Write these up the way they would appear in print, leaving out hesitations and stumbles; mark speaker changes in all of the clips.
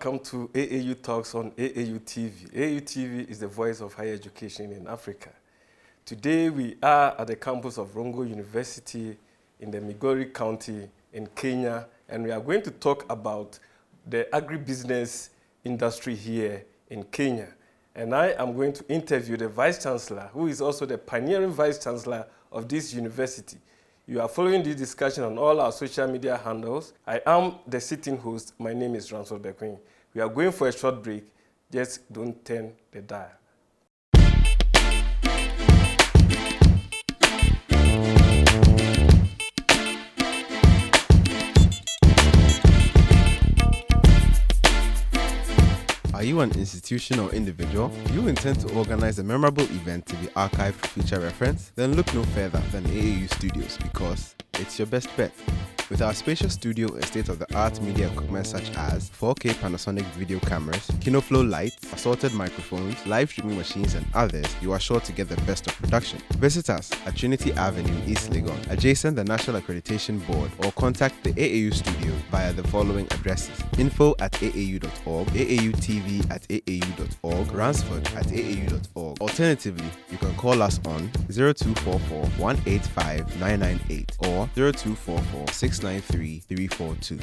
Speaker 1: welcome to AAU Talks on AAU TV. AAU TV is the voice of higher education in Africa. Today we are at the campus of Rongo University in the Migori County in Kenya, and we are going to talk about the agribusiness industry here in Kenya. And I am going to interview the Vice Chancellor, who is also the pioneering Vice Chancellor of this university. You are following this discussion on all our social media handles. I am the sitting host. My name is Ransford Bekoe. We are going for a short break. Just don't turn the dial.
Speaker 2: Are you an institution or individual? Do you intend to organize a memorable event to be archived for future reference? Then look no further than AAU Studios, because it's your best bet. With our spacious studio and state-of-the-art media equipment such as 4K Panasonic video cameras, KinoFlow lights, assorted microphones, live streaming machines, and others, you are sure to get the best of production. Visit us at Trinity Avenue, East Legon, adjacent the National Accreditation Board, or contact the AAU studio via the following addresses: info@aau.org, AAUTV@aau.org, Ransford@aau.org. Alternatively, you can call us on 0244 185 998 or 0244 693 342.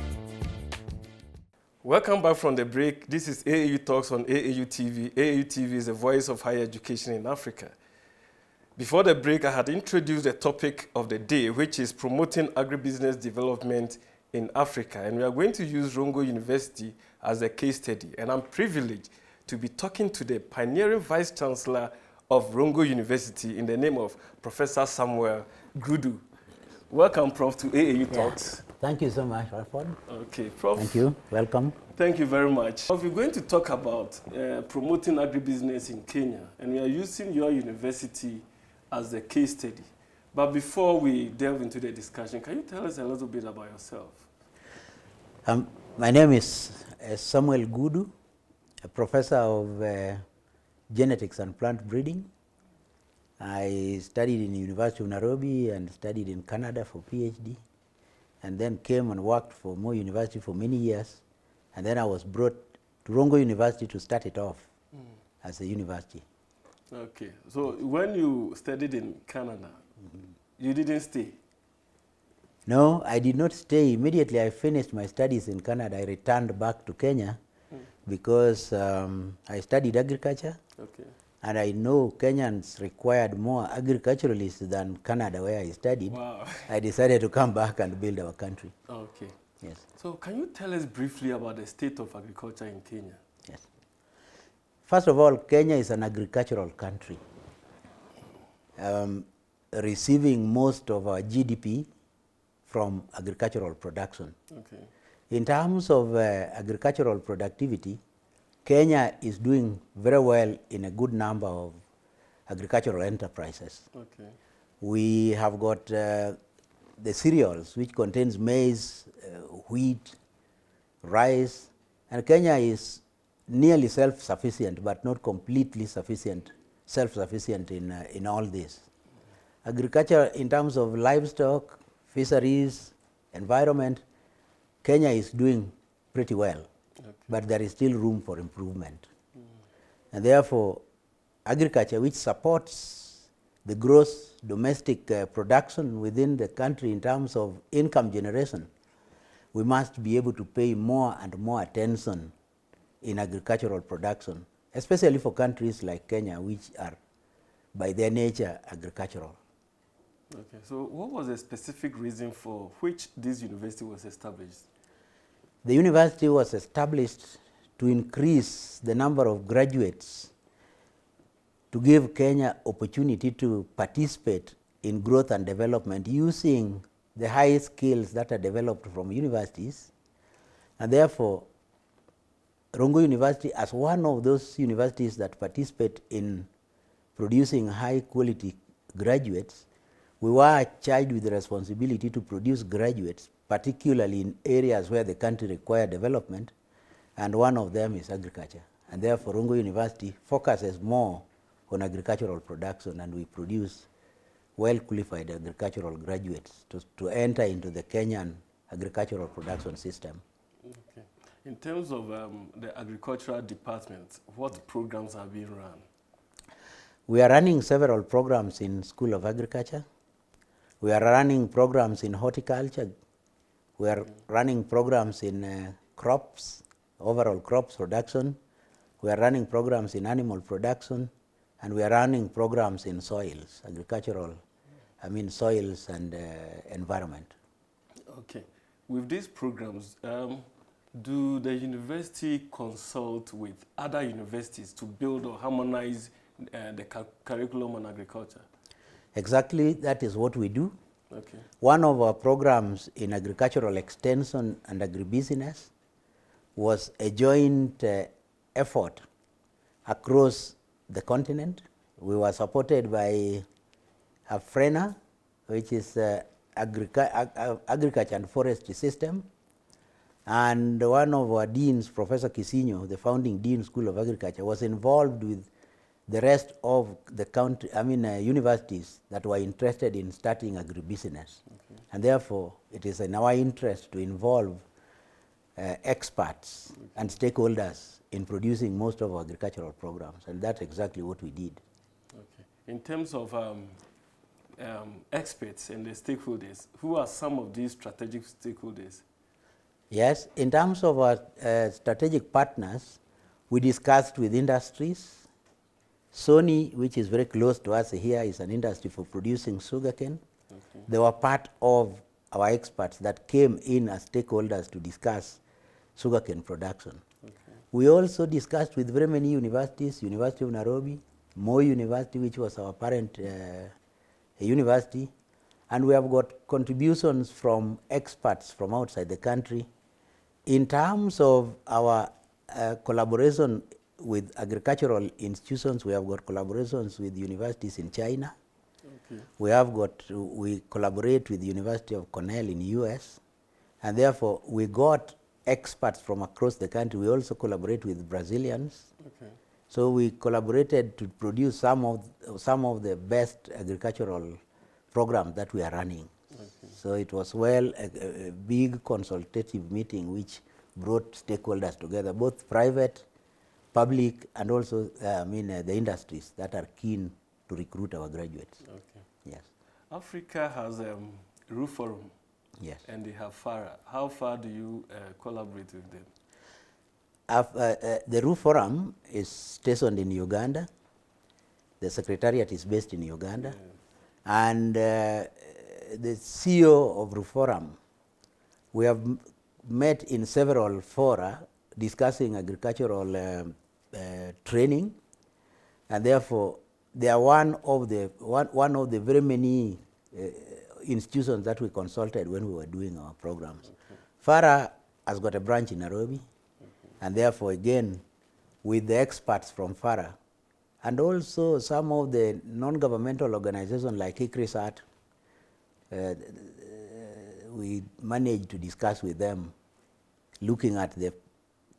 Speaker 1: Welcome back from the break. This is AAU Talks on AAU TV. AAU TV is the voice of higher education in Africa. Before the break, I had introduced the topic of the day, which is promoting agribusiness development in Africa. And we are going to use Rongo University as a case study. And I'm privileged to be talking to the pioneering Vice Chancellor of Rongo University in the name of Professor Samuel Gudu. Welcome, Prof, to AAU Talks.
Speaker 3: Thank you so much, Ransford.
Speaker 1: Okay, Prof.
Speaker 3: Thank you. Welcome.
Speaker 1: Thank you very much. Prof, we're going to talk about promoting agribusiness in Kenya, and we are using your university as a case study. But before we delve into the discussion, can you tell us a little bit about yourself?
Speaker 3: My name is Samuel Gudu, a professor of genetics and plant breeding. I studied in the University of Nairobi and studied in Canada for PhD, and then came and worked for Moi University for many years, and then I was brought to Rongo University to start it off as a university.
Speaker 1: Okay, so when you studied in Canada, you didn't stay?
Speaker 3: No, I did not stay. Immediately I finished my studies in Canada, I returned back to Kenya because I studied agriculture.
Speaker 1: Okay.
Speaker 3: And I know Kenyans required more agriculturalists than Canada, where I studied.
Speaker 1: Wow.
Speaker 3: I decided to come back and build our country.
Speaker 1: Okay.
Speaker 3: Yes.
Speaker 1: So can you tell us briefly about the state of agriculture in Kenya?
Speaker 3: Yes. First of all, Kenya is an agricultural country, receiving most of our GDP from agricultural production.
Speaker 1: Okay.
Speaker 3: In terms of agricultural productivity, Kenya is doing very well in a good number of agricultural enterprises.
Speaker 1: Okay.
Speaker 3: We have got the cereals, which contains maize, wheat, rice, and Kenya is nearly self-sufficient, but not completely self-sufficient in all this. Agriculture, in terms of livestock, fisheries, environment, Kenya is doing pretty well. Okay. But there is still room for improvement. And therefore, agriculture, which supports the gross domestic production within the country in terms of income generation, we must be able to pay more and more attention in agricultural production, especially for countries like Kenya, which are by their nature agricultural.
Speaker 1: Okay, so what was the specific reason for which this university was established?
Speaker 3: The university was established to increase the number of graduates, to give Kenya opportunity to participate in growth and development using the high skills that are developed from universities. And therefore, Rongo University, as one of those universities that participate in producing high quality graduates, we were charged with the responsibility to produce graduates, particularly in areas where the country requires development, and one of them is agriculture. And therefore, Rongo University focuses more on agricultural production, and we produce well-qualified agricultural graduates to enter into the Kenyan agricultural production system.
Speaker 1: Okay. In terms of the agricultural department, what programs are being run?
Speaker 3: We are running several programs in School of Agriculture. We are running programs in horticulture. We are running programs in crops, overall crops production. We are running programs in animal production. And we are running programs in soils, soils and environment.
Speaker 1: Okay. With these programs, do the university consult with other universities to build or harmonize the curriculum on agriculture?
Speaker 3: Exactly, that is what we do.
Speaker 1: Okay.
Speaker 3: One of our programs in agricultural extension and agribusiness was a joint effort across the continent. We were supported by AFRENA, which is Agriculture and Forestry System, and one of our deans, Professor Kisinyo, the founding dean, School of Agriculture, was involved with the rest of the country, universities that were interested in starting agribusiness. Okay. And therefore, it is in our interest to involve experts and stakeholders in producing most of our agricultural programs, and that's exactly what we did.
Speaker 1: Okay. In terms of experts and the stakeholders, who are some of these strategic stakeholders?
Speaker 3: Yes, in terms of our strategic partners, we discussed with industries. Sony, which is very close to us here, is an industry for producing sugarcane. Okay. They were part of our experts that came in as stakeholders to discuss sugarcane production. Okay. We also discussed with very many universities, University of Nairobi, Moi University, which was our parent university, and we have got contributions from experts from outside the country. In terms of our collaboration with agricultural institutions, we have got collaborations with universities in China. Okay. We collaborate with the University of Cornell in the US, and therefore we got experts from across the country. We also collaborate with Brazilians. Okay. So we collaborated to produce some of the best agricultural programs that we are running. Okay. So it was a big consultative meeting which brought stakeholders together, both private, public, and also the industries that are keen to recruit our graduates. Okay. Yes.
Speaker 1: Africa has a Roof Forum.
Speaker 3: Yes.
Speaker 1: And they have FARA. How far do you collaborate with them?
Speaker 3: The Roof Forum is stationed in Uganda. The secretariat is based in Uganda. Yeah. And the CEO of Roof Forum, we have met in several fora discussing agricultural training, and therefore they are one of the very many institutions that we consulted when we were doing our programs. Okay. FARA has got a branch in Nairobi, and therefore again with the experts from FARA and also some of the non-governmental organizations like ICRISAT, we managed to discuss with them looking at the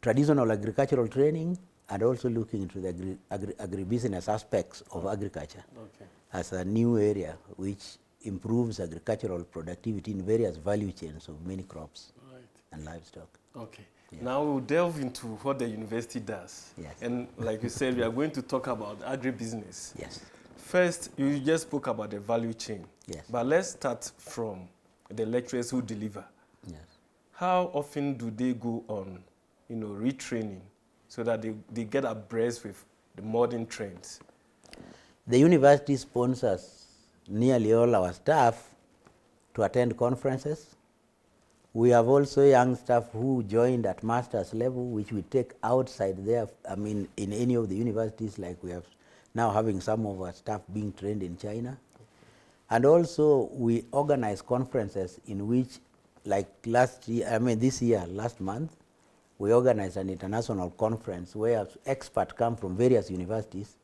Speaker 3: traditional agricultural training and also looking into the agribusiness aspects of agriculture. Okay. As a new area which improves agricultural productivity in various value chains of many crops. Right. And livestock.
Speaker 1: Okay. Yeah. Now we'll delve into what the university does.
Speaker 3: Yes.
Speaker 1: And like you said, we are going to talk about agribusiness.
Speaker 3: Yes.
Speaker 1: First, you just spoke about the value chain.
Speaker 3: Yes.
Speaker 1: But let's start from the lecturers who deliver.
Speaker 3: Yes.
Speaker 1: How often do they go on, retraining so that they get abreast with the modern trends?
Speaker 3: The university sponsors nearly all our staff to attend conferences. We have also young staff who joined at master's level, which we take outside there, in any of the universities, like we have now having some of our staff being trained in China. And also we organize conferences in which, like last month, we organized an international conference where experts come from various universities.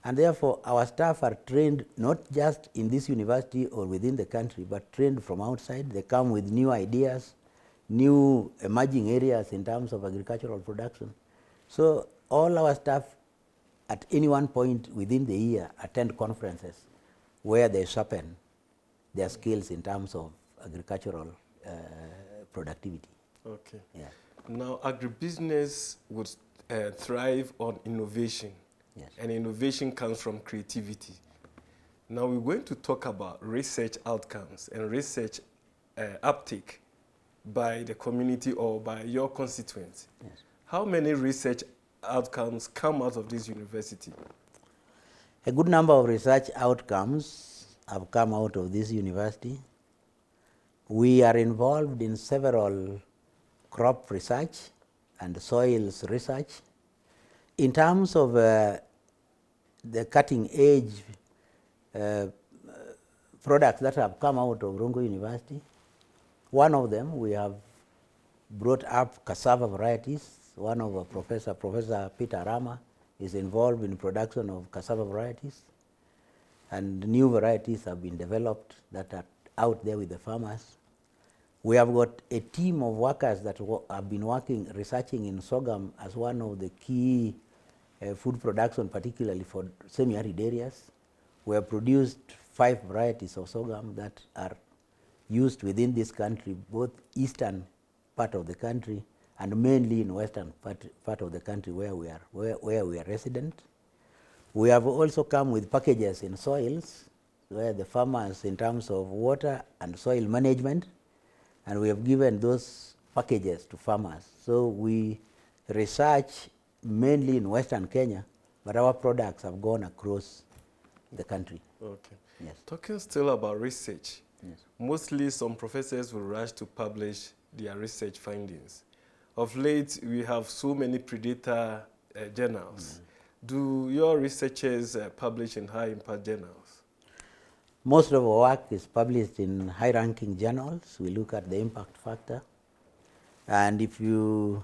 Speaker 3: And therefore, our staff are trained not just in this university or within the country, but trained from outside. They come with new ideas, new emerging areas in terms of agricultural production. So all our staff at any one point within the year attend conferences where they sharpen their skills in terms of agricultural productivity.
Speaker 1: Okay.
Speaker 3: Yeah.
Speaker 1: Now, agribusiness would thrive on innovation.
Speaker 3: Yes.
Speaker 1: And innovation comes from creativity. Now, we're going to talk about research outcomes and research uptake by the community or by your constituents.
Speaker 3: Yes.
Speaker 1: How many research outcomes come out of this university?
Speaker 3: A good number of research outcomes have come out of this university. We are involved in several crop research and soils research. In terms of the cutting edge products that have come out of Rongo University, one of them we have brought up cassava varieties. One of our Professor Peter Rama is involved in production of cassava varieties, and new varieties have been developed that are out there with the farmers. We have got a team of workers that have been researching in sorghum as one of the key food production, particularly for semi-arid areas. We have produced 5 varieties of sorghum that are used within this country, both eastern part of the country and mainly in western part of the country where we are resident. We have also come with packages in soils where the farmers, in terms of water and soil management, and we have given those packages to farmers. So we research mainly in western Kenya, but our products have gone across the country.
Speaker 1: Okay.
Speaker 3: Yes.
Speaker 1: Talking still about research,
Speaker 3: Yes.
Speaker 1: mostly some professors will rush to publish their research findings. Of late, we have so many predator journals. Do your researchers publish in high-impact journals?
Speaker 3: Most of our work is published in high-ranking journals. We look at the impact factor. And if you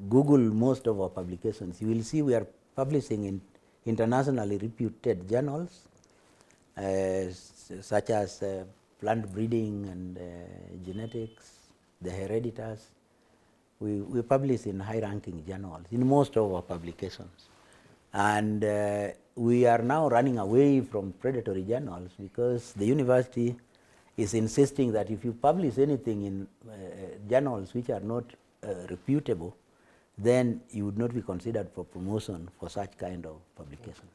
Speaker 3: Google most of our publications, you will see we are publishing in internationally reputed journals, such as plant breeding and genetics, the Hereditas. We publish in high-ranking journals in most of our publications. And we are now running away from predatory journals because the university is insisting that if you publish anything in journals which are not reputable, then you would not be considered for promotion for such kind of publication.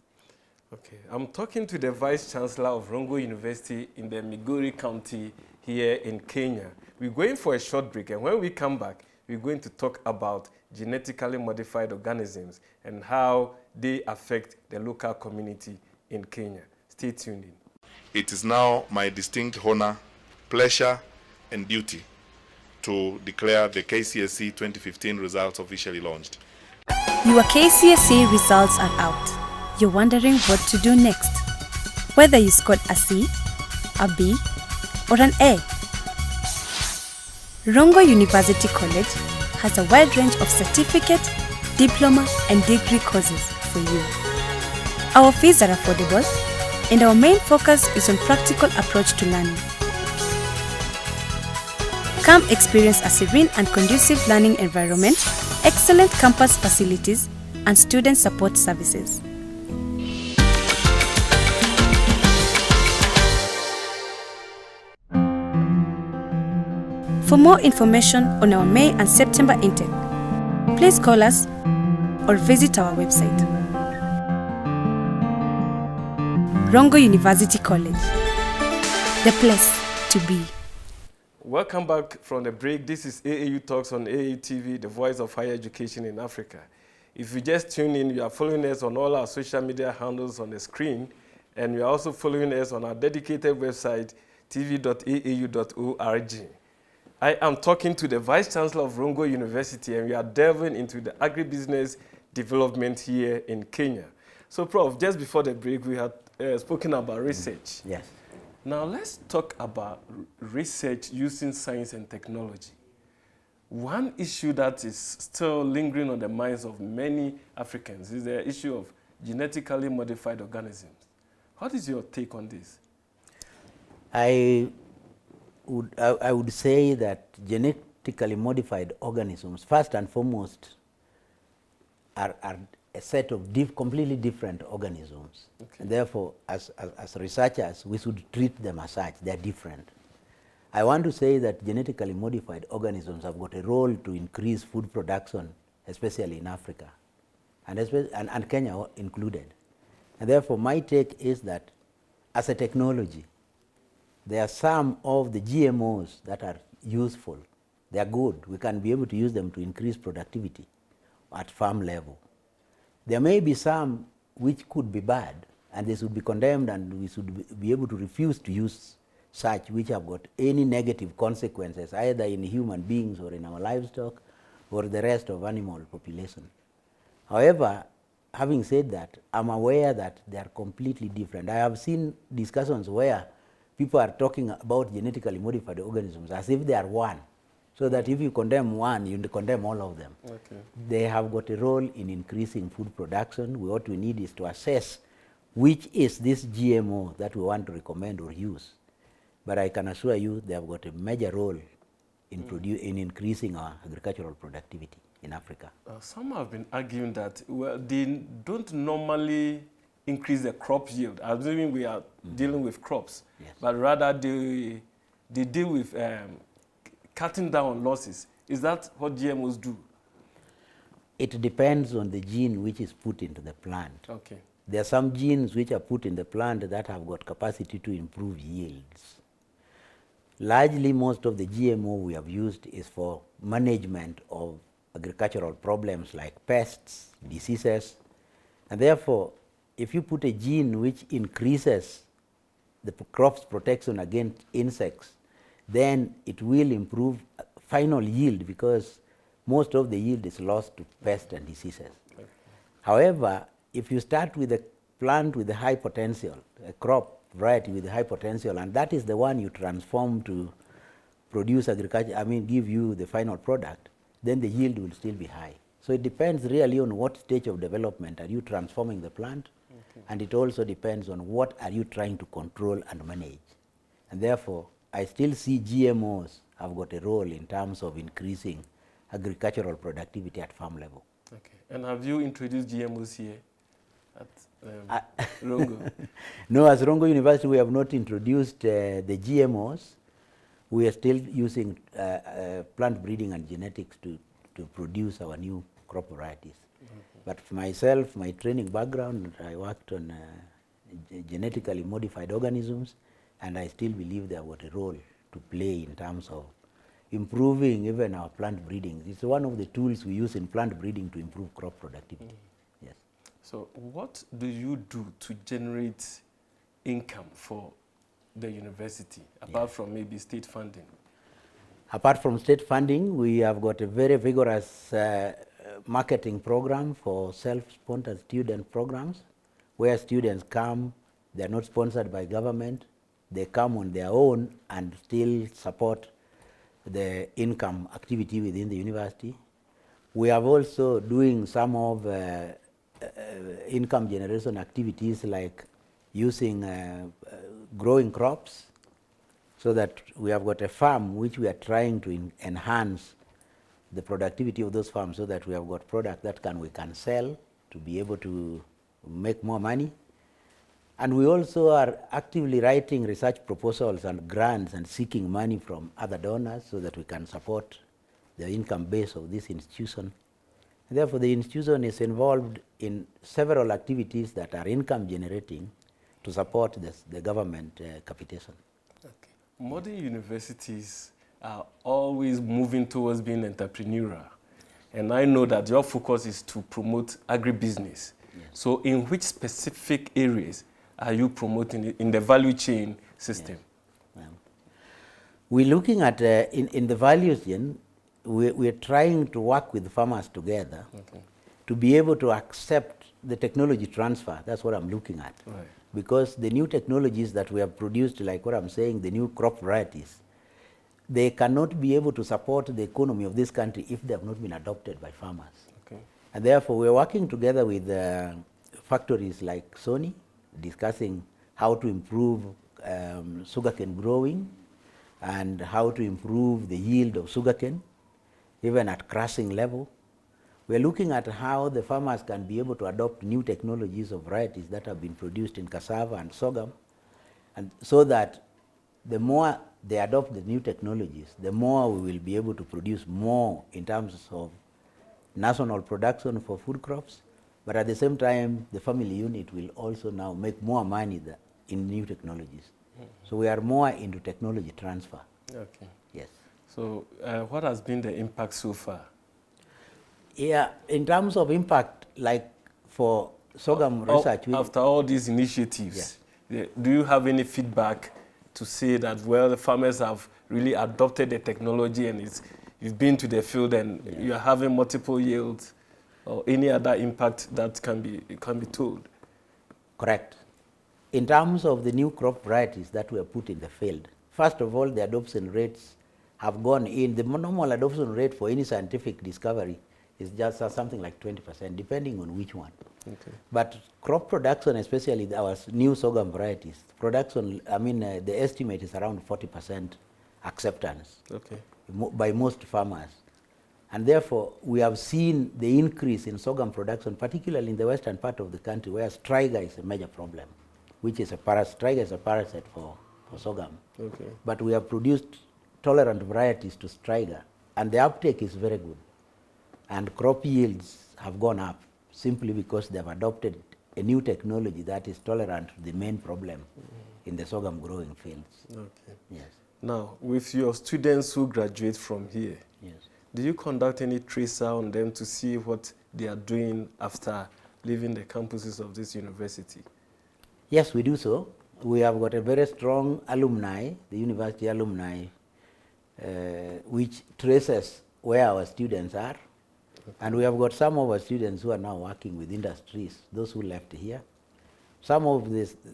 Speaker 1: Okay, I'm talking to the Vice Chancellor of Rongo University in the Migori County here in Kenya. We're going for a short break, and when we come back, we're going to talk about genetically modified organisms and how they affect the local community in Kenya. Stay tuned in.
Speaker 4: It is now my distinct honor, pleasure, and duty to declare the KCSE 2015 results officially launched.
Speaker 5: Your KCSE results are out. You're wondering what to do next. Whether you scored a C, a B, or an A. Rongo University College has a wide range of certificate, diploma, and degree courses for you. Our fees are affordable, and our main focus is on practical approach to learning. Come experience a serene and conducive learning environment, excellent campus facilities, and student support services. For more information on our May and September intake, please call us or visit our website. Rongo University College, the place to be.
Speaker 1: Welcome back from the break. This is AAU Talks on AAU TV, the voice of higher education in Africa. If you just tune in, you are following us on all our social media handles on the screen, and you are also following us on our dedicated website, tv.aau.org. I am talking to the Vice Chancellor of Rongo University, and we are delving into the agribusiness development here in Kenya. So, Prof, just before the break, we had spoken about research.
Speaker 3: Yes.
Speaker 1: Now, let's talk about research using science and technology. One issue that is still lingering on the minds of many Africans is the issue of genetically modified organisms. What is your take on this?
Speaker 3: I would say that genetically modified organisms, first and foremost, are a set of completely different organisms. Okay. And therefore, as researchers, we should treat them as such. They're different. I want to say that genetically modified organisms have got a role to increase food production, especially in Africa, and Kenya included. And therefore, my take is that as a technology, there are some of the GMOs that are useful. They are good. We can be able to use them to increase productivity at farm level. There may be some which could be bad, and they should be condemned, and we should be able to refuse to use such which have got any negative consequences, either in human beings or in our livestock or the rest of animal population. However, having said that, I'm aware that they are completely different. I have seen discussions where people are talking about genetically modified organisms as if they are one, so that if you condemn one, you condemn all of them.
Speaker 1: Okay.
Speaker 3: They have got a role in increasing food production. What we need is to assess which is this GMO that we want to recommend or use. But I can assure you they have got a major role in increasing our agricultural productivity in Africa.
Speaker 1: Some have been arguing that, well, they don't normally increase the crop yield, assuming we are dealing with crops,
Speaker 3: Yes.
Speaker 1: but rather they deal with cutting down on losses. Is that what GMOs do?
Speaker 3: It depends on the gene which is put into the plant.
Speaker 1: Okay.
Speaker 3: There are some genes which are put in the plant that have got capacity to improve yields. Largely, most of the GMO we have used is for management of agricultural problems like pests, diseases, and therefore, if you put a gene which increases the crop's protection against insects, then it will improve final yield, because most of the yield is lost to pests and diseases.
Speaker 1: Okay.
Speaker 3: However, if you start with a plant with a high potential, a crop variety with a high potential, and that is the one you transform to produce give you the final product, then the yield will still be high. So it depends really on what stage of development are you transforming the plant, and it also depends on what are you trying to control and manage. And therefore, I still see GMOs have got a role in terms of increasing agricultural productivity at farm level.
Speaker 1: Okay. And have you introduced GMOs here at Rongo?
Speaker 3: No, as Rongo University, we have not introduced the GMOs. We are still using plant breeding and genetics to produce our new crop varieties. But for myself, my training background, I worked on genetically modified organisms, and I still believe they have got a role to play in terms of improving even our plant breeding. It's one of the tools we use in plant breeding to improve crop productivity. Yes.
Speaker 1: So what do you do to generate income for the university, apart from maybe state funding?
Speaker 3: Apart from state funding, we have got a very vigorous marketing program for self-sponsored student programs, where students come, they're not sponsored by government, they come on their own and still support the income activity within the university. We are also doing some of income generation activities like using growing crops, so that we have got a farm which we are trying to enhance the productivity of those farms, so that we have got product that we can sell to be able to make more money. And we also are actively writing research proposals and grants and seeking money from other donors, so that we can support the income base of this institution. And therefore, the institution is involved in several activities that are income generating to support the government capitation.
Speaker 1: Okay. Modern universities are always moving towards being entrepreneurial. And I know that your focus is to promote agribusiness. Yes. So in which specific areas are you promoting it in the value chain system?
Speaker 3: Yes. We're looking at, in the value chain, we're trying to work with farmers together, okay, to be able to accept the technology transfer. That's what I'm looking at.
Speaker 1: Right.
Speaker 3: Because the new technologies that we have produced, like what I'm saying, the new crop varieties, they cannot be able to support the economy of this country if they have not been adopted by farmers.
Speaker 1: Okay.
Speaker 3: And therefore, we're working together with factories like Sony, discussing how to improve sugarcane growing and how to improve the yield of sugarcane, even at crushing level. We're looking at how the farmers can be able to adopt new technologies of varieties that have been produced in cassava and sorghum, and so that the more they adopt the new technologies, the more we will be able to produce more in terms of national production for food crops, but at the same time, the family unit will also now make more money in new technologies. So we are more into technology transfer.
Speaker 1: Okay.
Speaker 3: Yes.
Speaker 1: So what has been the impact so far?
Speaker 3: Yeah, in terms of impact, like for sorghum research.
Speaker 1: After all these initiatives, do you have any feedback to say that, well, the farmers have really adopted the technology and you've been to the field and you're having multiple yields, or any other impact that can be told?
Speaker 3: Correct. In terms of the new crop varieties that were put in the field, first of all, the adoption rates have gone in. The normal adoption rate for any scientific discovery is just something like 20%, depending on which one.
Speaker 1: Okay.
Speaker 3: But crop production, especially our new sorghum varieties, production, the estimate is around 40% acceptance by most farmers. And therefore, we have seen the increase in sorghum production, particularly in the western part of the country, where striga is a major problem, which is striga is a parasite for sorghum.
Speaker 1: Okay.
Speaker 3: But we have produced tolerant varieties to striga, and the uptake is very good. And crop yields have gone up simply because they have adopted a new technology that is tolerant to the main problem in the sorghum growing fields.
Speaker 1: Okay.
Speaker 3: Yes.
Speaker 1: Now, with your students who graduate from here,
Speaker 3: Yes.
Speaker 1: do you conduct any tracer on them to see what they are doing after leaving the campuses of this university?
Speaker 3: Yes, we do so. We have got a very strong alumni, the university alumni, which traces where our students are. And we have got some of our students who are now working with industries, those who left here. Some of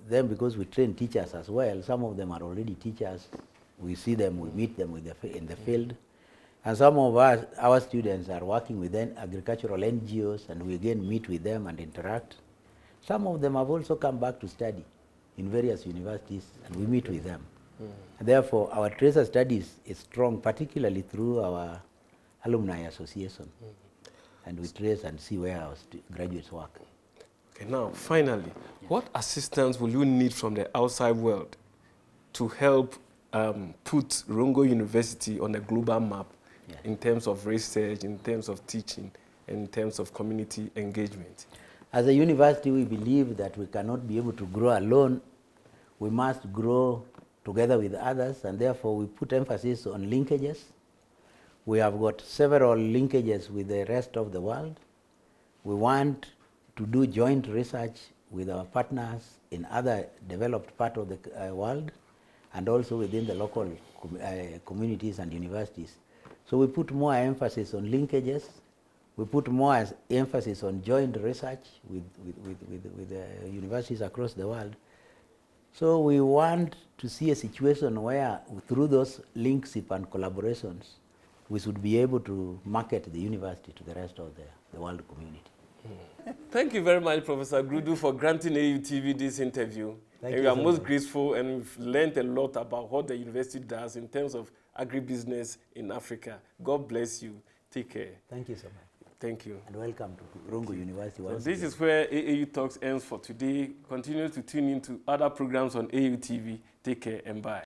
Speaker 3: them, because we train teachers as well, some of them are already teachers. We see them, we meet them in the field. And some of our students are working with agricultural NGOs, and we again meet with them and interact. Some of them have also come back to study in various universities, and we meet with them. And therefore, our tracer studies is strong, particularly through our alumni association. And we trace and see where our graduates work.
Speaker 1: Okay, now, finally, what assistance will you need from the outside world to help put Rongo University on a global map in terms of research, in terms of teaching, and in terms of community engagement?
Speaker 3: As a university, we believe that we cannot be able to grow alone. We must grow together with others, and therefore we put emphasis on linkages. We have got several linkages with the rest of the world. We want to do joint research with our partners in other developed parts of the world, and also within the local communities and universities. So we put more emphasis on linkages. We put more emphasis on joint research with universities across the world. So we want to see a situation where, through those links and collaborations, we should be able to market the university to the rest of the world community.
Speaker 1: Thank you very much, Professor Grudu, for granting AUTV this interview.
Speaker 3: Thank
Speaker 1: and
Speaker 3: you
Speaker 1: we are
Speaker 3: so
Speaker 1: most
Speaker 3: much.
Speaker 1: grateful, and we've learned a lot about what the university does in terms of agribusiness in Africa. God bless you. Take care.
Speaker 3: Thank you so much.
Speaker 1: Thank you.
Speaker 3: And welcome to Rongo University.
Speaker 1: So this is where AAU Talks ends for today. Continue to tune in to other programs on AUTV. Take care and bye.